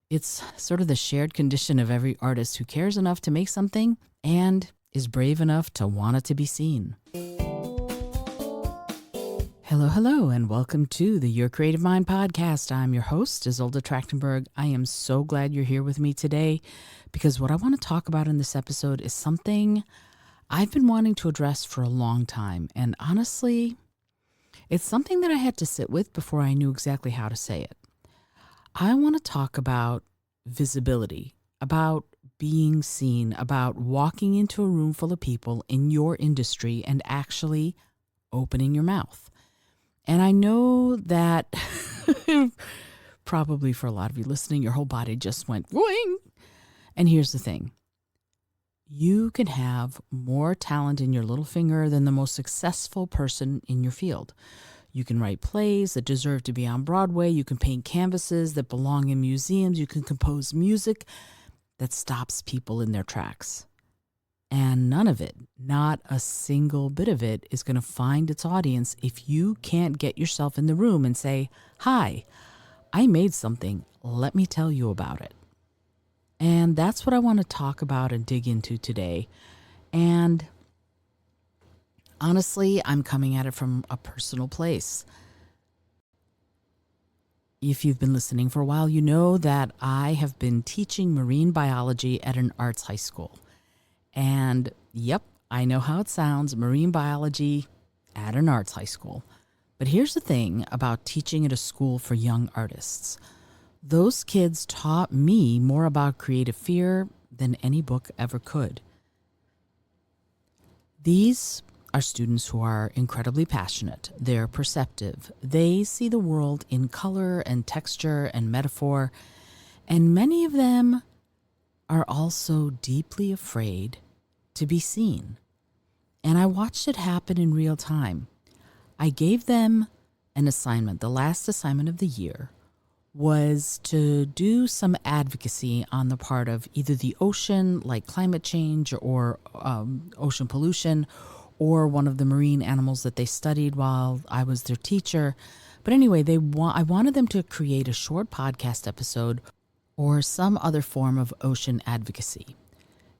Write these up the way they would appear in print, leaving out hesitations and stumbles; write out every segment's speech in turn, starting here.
It's sort of the shared condition of every artist who cares enough to make something and is brave enough to want it to be seen. Hello, and welcome to the Your Creative Mind podcast. I'm your host, Isolde Trachtenberg. I am so glad you're here with me today because what I want to talk about in this episode is something I've been wanting to address for a long time. And honestly, it's something that I had to sit with before I knew exactly how to say it. I want to talk about visibility, about being seen, about walking into a room full of people in your industry and actually opening your mouth. And I know that probably for a lot of you listening, your whole body just went boing. And here's the thing. You can have more talent in your little finger than the most successful person in your field. You can write plays that deserve to be on Broadway. You can paint canvases that belong in museums. You can compose music that stops people in their tracks. And none of it, not a single bit of it, is going to find its audience if you can't get yourself in the room and say, "Hi, I made something. Let me tell you about it." And that's what I want to talk about and dig into today. And honestly, I'm coming at it from a personal place. If you've been listening for a while, you know that I have been teaching marine biology at an arts high school. And yep, I know how it sounds, marine biology at an arts high school. But here's the thing about teaching at a school for young artists. Those kids taught me more about creative fear than any book ever could. These are students who are incredibly passionate. They're perceptive. They see the world in color and texture and metaphor. And many of them are also deeply afraid to be seen. And I watched it happen in real time. I gave them an assignment. The last assignment of the year was to do some advocacy on the part of either the ocean, like climate change or ocean pollution, or one of the marine animals that they studied while I was their teacher. But anyway, I wanted them to create a short podcast episode or some other form of ocean advocacy.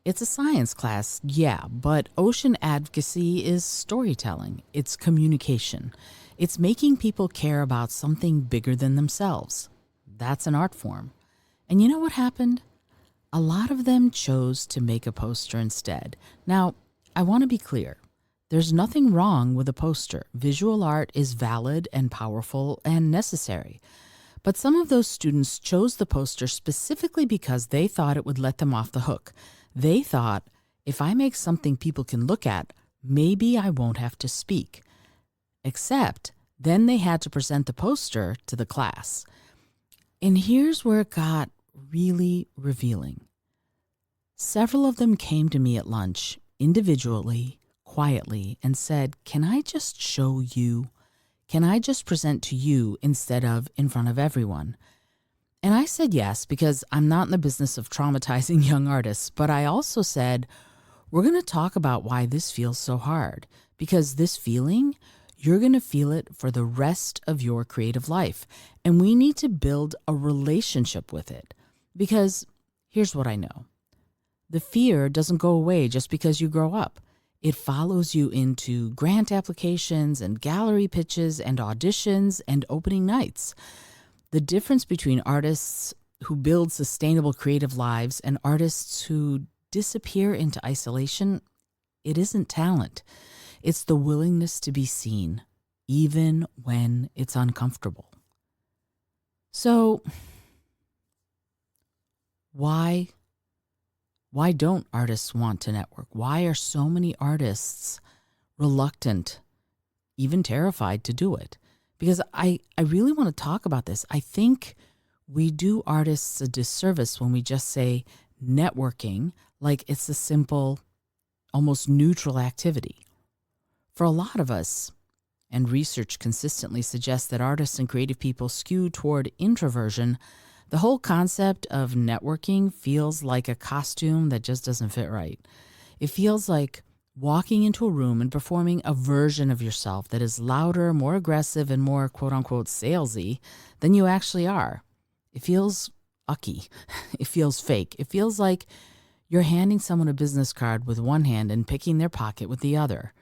It's a science class, yeah, but ocean advocacy is storytelling. It's communication. It's making people care about something bigger than themselves. That's an art form. And you know what happened? A lot of them chose to make a poster instead. Now, I want to be clear. There's nothing wrong with a poster. Visual art is valid and powerful and necessary. But some of those students chose the poster specifically because they thought it would let them off the hook. They thought, if I make something people can look at, maybe I won't have to speak. Except then they had to present the poster to the class. And here's where it got really revealing. Several of them came to me at lunch individually, quietly, and said, "Can I just show you? Can I just present to you instead of in front of everyone?" And I said yes, because I'm not in the business of traumatizing young artists, but I also said, we're going to talk about why this feels so hard, because this feeling, you're going to feel it for the rest of your creative life. And we need to build a relationship with it, because here's what I know. The fear doesn't go away just because you grow up. It follows you into grant applications and gallery pitches and auditions and opening nights. The difference between artists who build sustainable creative lives and artists who disappear into isolation, it isn't talent. It's the willingness to be seen, even when it's uncomfortable. So, why don't artists want to network? Why are so many artists reluctant, even terrified to do it? Because I really want to talk about this. I think we do artists a disservice when we just say networking like it's a simple, almost neutral activity. For a lot of us, and research consistently suggests that artists and creative people skew toward introversion, the whole concept of networking feels like a costume that just doesn't fit right. It feels like walking into a room and performing a version of yourself that is louder, more aggressive, and more quote-unquote salesy than you actually are. It feels ucky. It feels fake. It feels like you're handing someone a business card with one hand and picking their pocket with the other.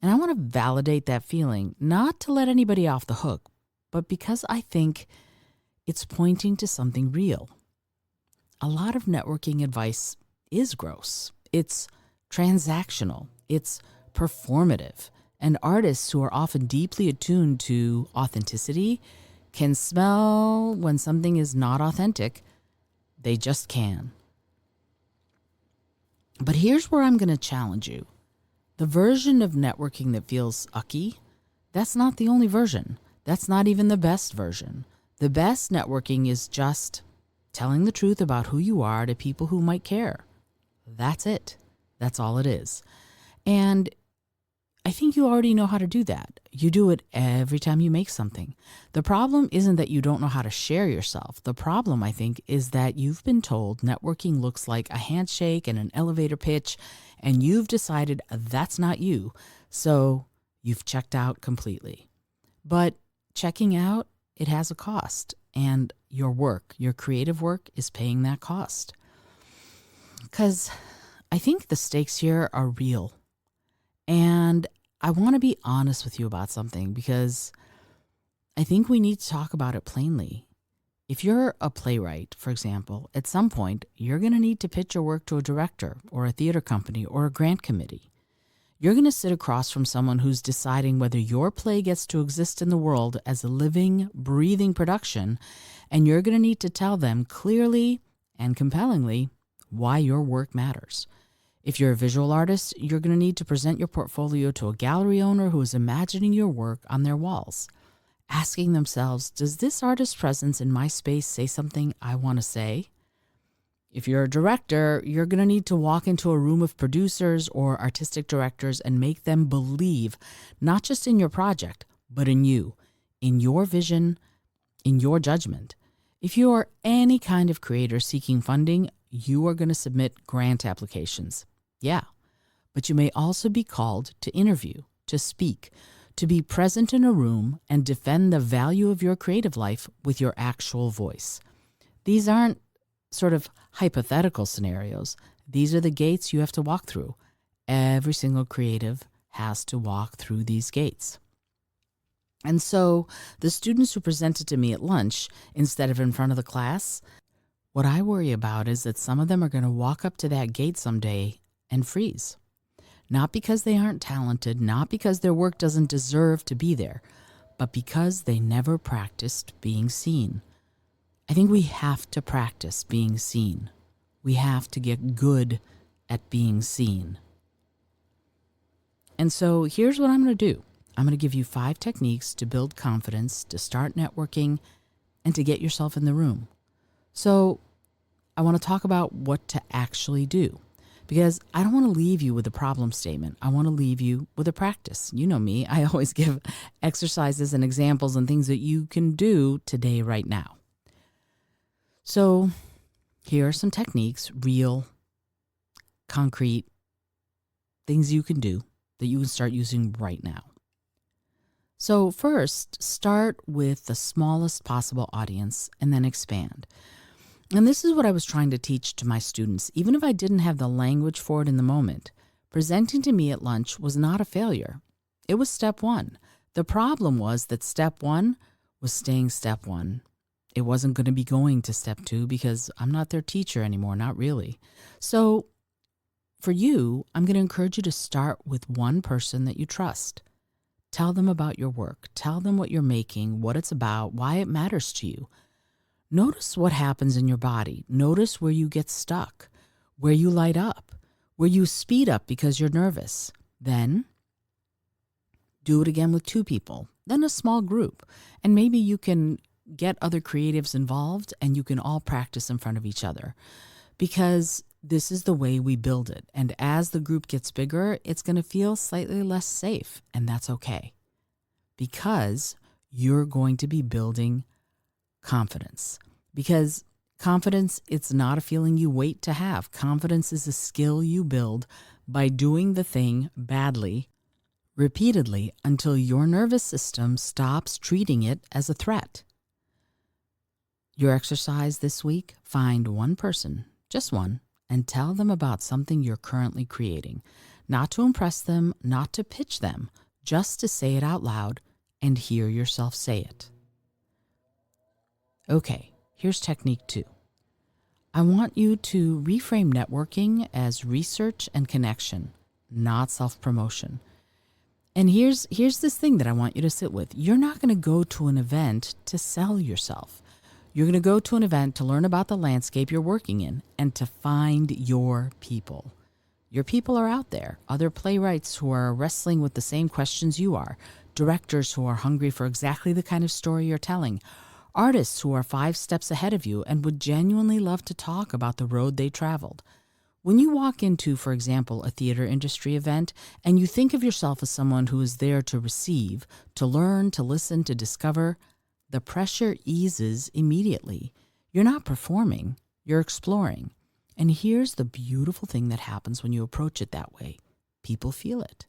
And I want to validate that feeling, not to let anybody off the hook, but because I think it's pointing to something real. A lot of networking advice is gross. It's transactional. It's performative. And artists who are often deeply attuned to authenticity can smell when something is not authentic. They just can. But here's where I'm going to challenge you. The version of networking that feels ucky, that's not the only version. That's not even the best version. The best networking is just telling the truth about who you are to people who might care. That's it. That's all it is. And I think you already know how to do that. You do it every time you make something. The problem isn't that you don't know how to share yourself. The problem, I think, is that you've been told networking looks like a handshake and an elevator pitch, and you've decided that's not you. So you've checked out completely. But checking out, it has a cost, and your work, your creative work, is paying that cost. Because I think the stakes here are real. And I want to be honest with you about something, because I think we need to talk about it plainly. If you're a playwright, for example, at some point, you're going to need to pitch your work to a director or a theater company or a grant committee. You're going to sit across from someone who's deciding whether your play gets to exist in the world as a living, breathing production, and you're going to need to tell them clearly and compellingly why your work matters. If you're a visual artist, you're going to need to present your portfolio to a gallery owner who is imagining your work on their walls, asking themselves, does this artist's presence in my space say something I want to say? If you're a director, you're going to need to walk into a room of producers or artistic directors and make them believe not just in your project, but in you, in your vision, in your judgment. If you are any kind of creator seeking funding, you are going to submit grant applications. Yeah, but you may also be called to interview, to speak, to be present in a room and defend the value of your creative life with your actual voice. These aren't sort of hypothetical scenarios. These are the gates you have to walk through. Every single creative has to walk through these gates. And so the students who presented to me at lunch instead of in front of the class, what I worry about is that some of them are going to walk up to that gate someday and freeze. Not because they aren't talented, not because their work doesn't deserve to be there, but because they never practiced being seen. I think we have to practice being seen. We have to get good at being seen. And so here's what I'm going to do. I'm going to give you 5 techniques to build confidence, to start networking, and to get yourself in the room. So I want to talk about what to actually do, because I don't want to leave you with a problem statement. I want to leave you with a practice. You know me. I always give exercises and examples and things that you can do today, right now. So here are some techniques, real, concrete things you can do that you can start using right now. So first, start with the smallest possible audience and then expand. And this is what I was trying to teach to my students. Even if I didn't have the language for it in the moment, presenting to me at lunch was not a failure. It was step 1. The problem was that step 1 was staying step 1. It wasn't going to be going to step 2 because I'm not their teacher anymore, not really. So for you, I'm going to encourage you to start with one person that you trust. Tell them about your work. Tell them what you're making, what it's about, why it matters to you. Notice what happens in your body. Notice where you get stuck, where you light up, where you speed up because you're nervous. Then do it again with 2 people, then a small group. And maybe you can get other creatives involved and you can all practice in front of each other, because this is the way we build it. And as the group gets bigger, it's going to feel slightly less safe, and that's okay, because you're going to be building confidence. Because confidence, it's not a feeling you wait to have. Confidence is a skill you build by doing the thing badly, repeatedly, until your nervous system stops treating it as a threat. Your exercise this week, find one person, just one, and tell them about something you're currently creating. Not to impress them, not to pitch them, just to say it out loud and hear yourself say it. Okay, here's technique 2. I want you to reframe networking as research and connection, not self-promotion. And here's this thing that I want you to sit with. You're not going to go to an event to sell yourself. You're going to go to an event to learn about the landscape you're working in and to find your people. Your people are out there. Other playwrights who are wrestling with the same questions you are. Directors who are hungry for exactly the kind of story you're telling. Artists who are 5 steps ahead of you and would genuinely love to talk about the road they traveled. When you walk into, for example, a theater industry event and you think of yourself as someone who is there to receive, to learn, to listen, to discover, the pressure eases immediately. You're not performing, you're exploring. And here's the beautiful thing that happens when you approach it that way. People feel it.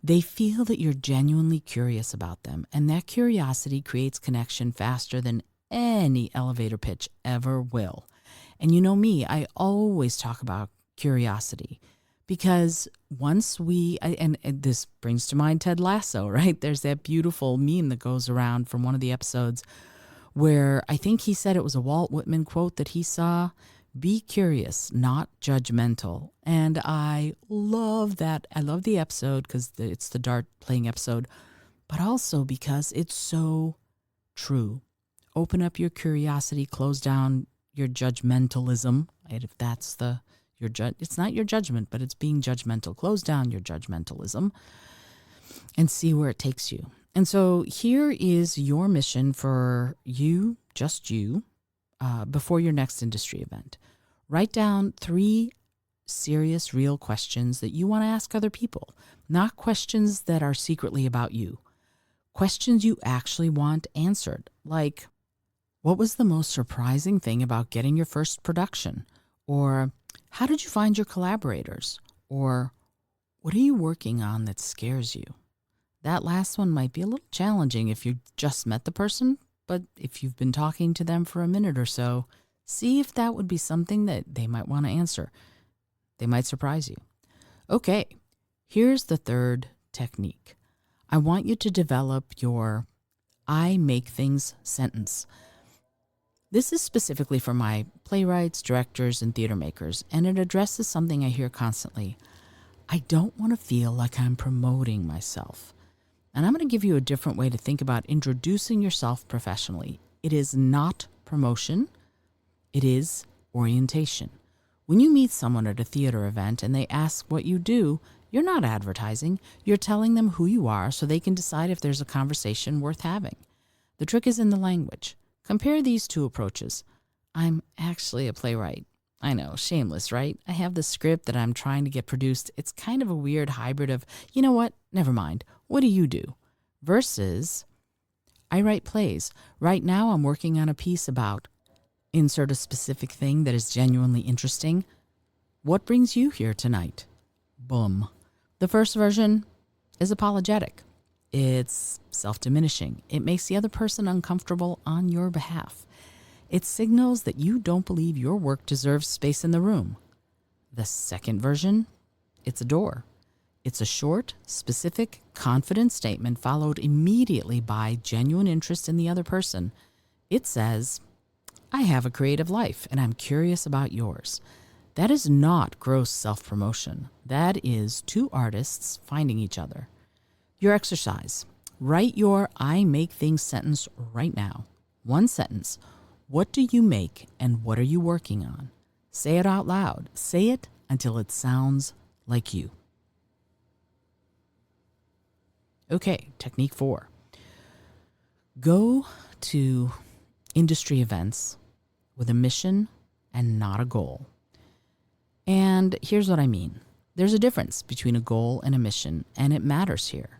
They feel that you're genuinely curious about them, and that curiosity creates connection faster than any elevator pitch ever will. And you know me, I always talk about curiosity because once and this brings to mind Ted Lasso, right? There's that beautiful meme that goes around from one of the episodes where I think he said it was a Walt Whitman quote that he saw, "Be curious, not judgmental." And I love that. I love the episode because it's the dart playing episode, but also because it's so true. Open up your curiosity, close down your judgmentalism. Right? If that's it's not your judgment, but it's being judgmental. Close down your judgmentalism and see where it takes you. And so here is your mission for you, just you, before your next industry event. Write down 3 serious, real questions that you want to ask other people, not questions that are secretly about you. Questions you actually want answered, like, what was the most surprising thing about getting your first production? Or how did you find your collaborators? Or what are you working on that scares you? That last one might be a little challenging if you just met the person, but if you've been talking to them for a minute or so, see if that would be something that they might want to answer. They might surprise you. Okay, here's the 3rd technique. I want you to develop your I make things sentence. This is specifically for my playwrights, directors, and theater makers, and it addresses something I hear constantly. I don't want to feel like I'm promoting myself. And I'm going to give you a different way to think about introducing yourself professionally. It is not promotion. It is orientation. When you meet someone at a theater event and they ask what you do, you're not advertising. You're telling them who you are so they can decide if there's a conversation worth having. The trick is in the language. Compare these 2 approaches. I'm actually a playwright. I know, shameless, right? I have the script that I'm trying to get produced. It's kind of a weird hybrid of, you know what? Never mind. What do you do? Versus, I write plays. Right now I'm working on a piece about insert a specific thing that is genuinely interesting. What brings you here tonight? Boom. The first version is apologetic. It's self-diminishing. It makes the other person uncomfortable on your behalf. It signals that you don't believe your work deserves space in the room. The second version, it's a door. It's a short, specific, confident statement followed immediately by genuine interest in the other person. It says, I have a creative life and I'm curious about yours. That is not gross self-promotion. That is 2 artists finding each other. Your exercise. Write your I make things sentence right now. 1 sentence. What do you make and what are you working on? Say it out loud. Say it until it sounds like you. Okay, technique 4. Go to industry events with a mission and not a goal. And here's what I mean. There's a difference between a goal and a mission, and it matters here.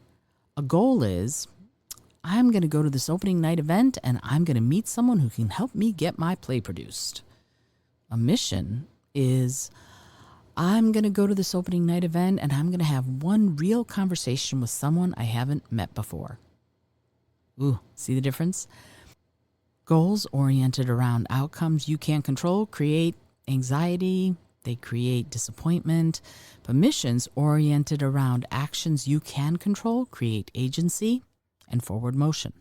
A goal is, I'm going to go to this opening night event and I'm going to meet someone who can help me get my play produced. A mission is, I'm going to go to this opening night event and I'm going to have one real conversation with someone I haven't met before. Ooh, see the difference? Goals oriented around outcomes you can't control create anxiety, they create disappointment, but missions oriented around actions you can control create agency and forward motion.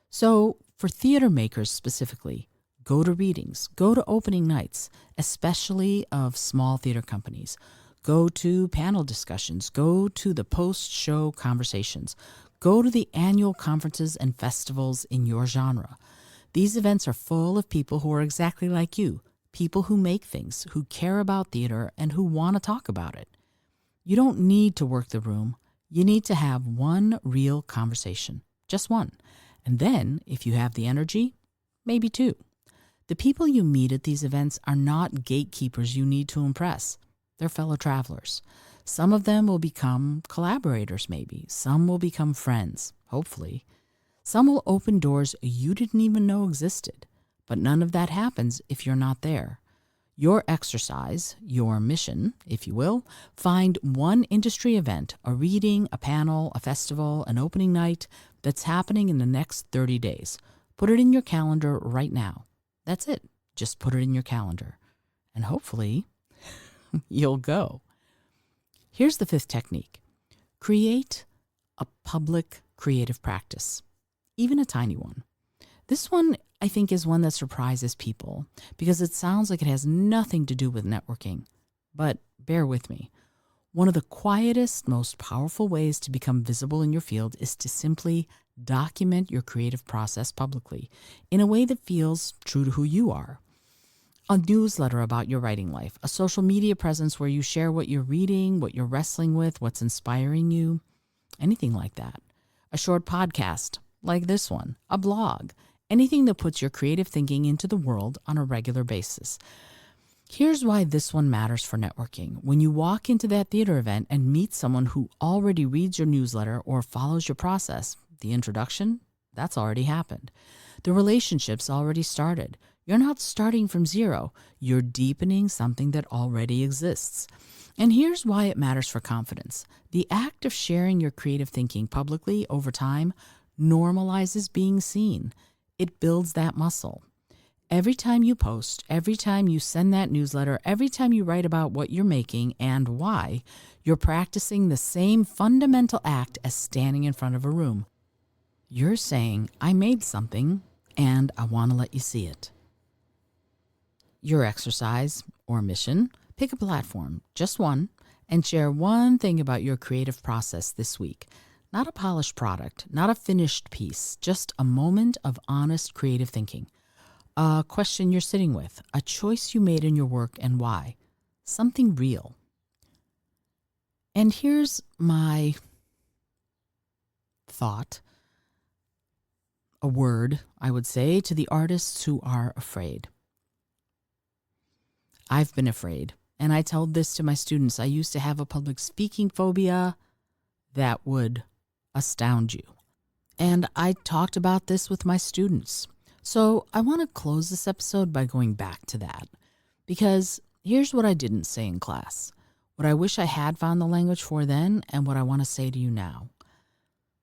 So, for theater makers specifically, go to readings, go to opening nights, especially of small theater companies. Go to panel discussions, go to the post-show conversations, go to the annual conferences and festivals in your genre. These events are full of people who are exactly like you, people who make things, who care about theater, and who want to talk about it. You don't need to work the room. You need to have one real conversation, just one. And then, if you have the energy, maybe two. The people you meet at these events are not gatekeepers you need to impress. They're fellow travelers. Some of them will become collaborators maybe. Some will become friends, hopefully. Some will open doors you didn't even know existed. But none of that happens if you're not there. Your exercise, your mission, if you will, find one industry event, a reading, a panel, a festival, an opening night that's happening in the next 30 days. Put it in your calendar right now. That's it. Just put it in your calendar. And hopefully, you'll go. Here's the fifth technique. Create a public creative practice, even a tiny one. This one, I think, is one that surprises people because it sounds like it has nothing to do with networking. But bear with me. One of the quietest, most powerful ways to become visible in your field is to simply document your creative process publicly in a way that feels true to who you are. A newsletter about your writing life, a social media presence where you share what you're reading, what you're wrestling with, what's inspiring you, anything like that. A short podcast like this one, a blog, anything that puts your creative thinking into the world on a regular basis. Here's why this one matters for networking. When you walk into that theater event and meet someone who already reads your newsletter or follows your process, the introduction, that's already happened. The relationship's already started. You're not starting from zero. You're deepening something that already exists. And here's why it matters for confidence. The act of sharing your creative thinking publicly over time normalizes being seen. It builds that muscle. Every time you post, every time you send that newsletter, every time you write about what you're making and why, you're practicing the same fundamental act as standing in front of a room. You're saying, I made something and I want to let you see it. Your exercise or mission, pick a platform, just one, and share one thing about your creative process this week. Not a polished product, not a finished piece, just a moment of honest creative thinking. A question you're sitting with, a choice you made in your work and why. Something real. And here's my thought, a word, I would say, to the artists who are afraid. I've been afraid, and I told this to my students. I used to have a public speaking phobia that would astound you. And I talked about this with my students. So I want to close this episode by going back to that, because here's what I didn't say in class, what I wish I had found the language for then, and what I want to say to you now.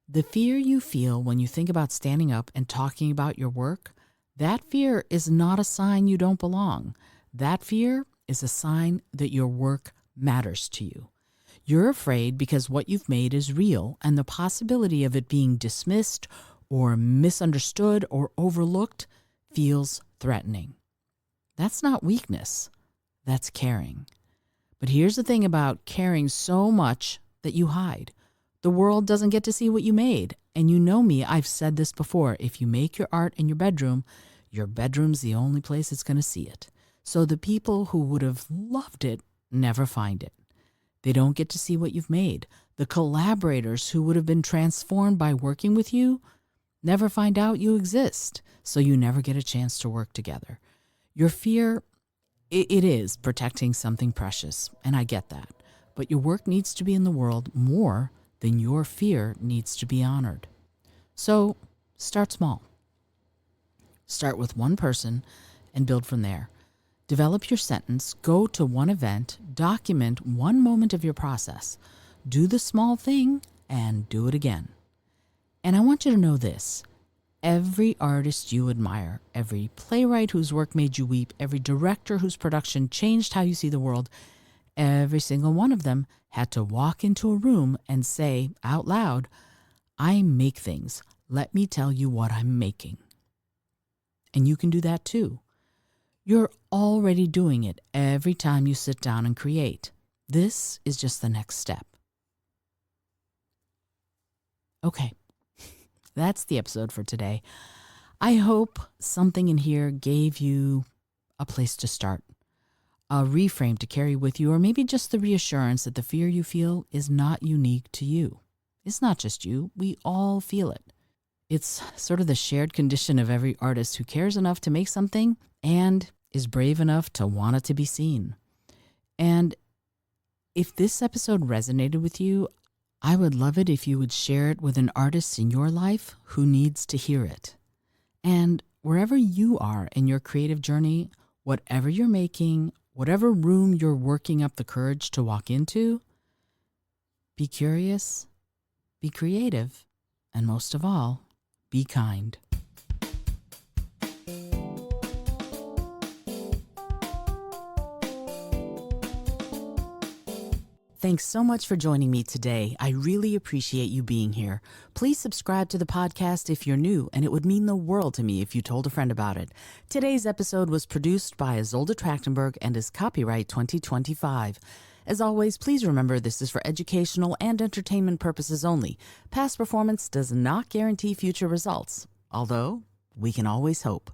The fear you feel when you think about standing up and talking about your work, that fear is not a sign you don't belong. That fear is a sign that your work matters to you. You're afraid because what you've made is real, and the possibility of it being dismissed or misunderstood or overlooked feels threatening. That's not weakness. That's caring. But here's the thing about caring so much that you hide. The world doesn't get to see what you made. And you know me, I've said this before. If you make your art in your bedroom's the only place it's going to see it. So the people who would have loved it never find it. They don't get to see what you've made. The collaborators who would have been transformed by working with you never find out you exist, so you never get a chance to work together. Your fear, it is protecting something precious, and I get that. But your work needs to be in the world more than your fear needs to be honored. So start small. Start with one person and build from there. Develop your sentence, go to one event, document one moment of your process. Do the small thing and do it again. And I want you to know this. every artist you admire, every playwright whose work made you weep, every director whose production changed how you see the world, every single one of them had to walk into a room and say out loud, "I make things. Let me tell you what I'm making." And you can do that too. You're already doing it every time you sit down and create. This is just the next step. Okay, that's the episode for today. I hope something in here gave you a place to start, a reframe to carry with you, or maybe just the reassurance that the fear you feel is not unique to you. It's not just you. We all feel it. It's sort of the shared condition of every artist who cares enough to make something and is brave enough to want it to be seen. And if this episode resonated with you, I would love it if you would share it with an artist in your life who needs to hear it. And wherever you are in your creative journey, whatever you're making, whatever room you're working up the courage to walk into, be curious, be creative, and most of all, be kind. Thanks so much for joining me today. I really appreciate you being here. Please subscribe to the podcast if you're new, and it would mean the world to me if you told a friend about it. Today's episode was produced by Isolde Trachtenberg and is copyright 2025. As always, please remember this is for educational and entertainment purposes only. Past performance does not guarantee future results, although we can always hope.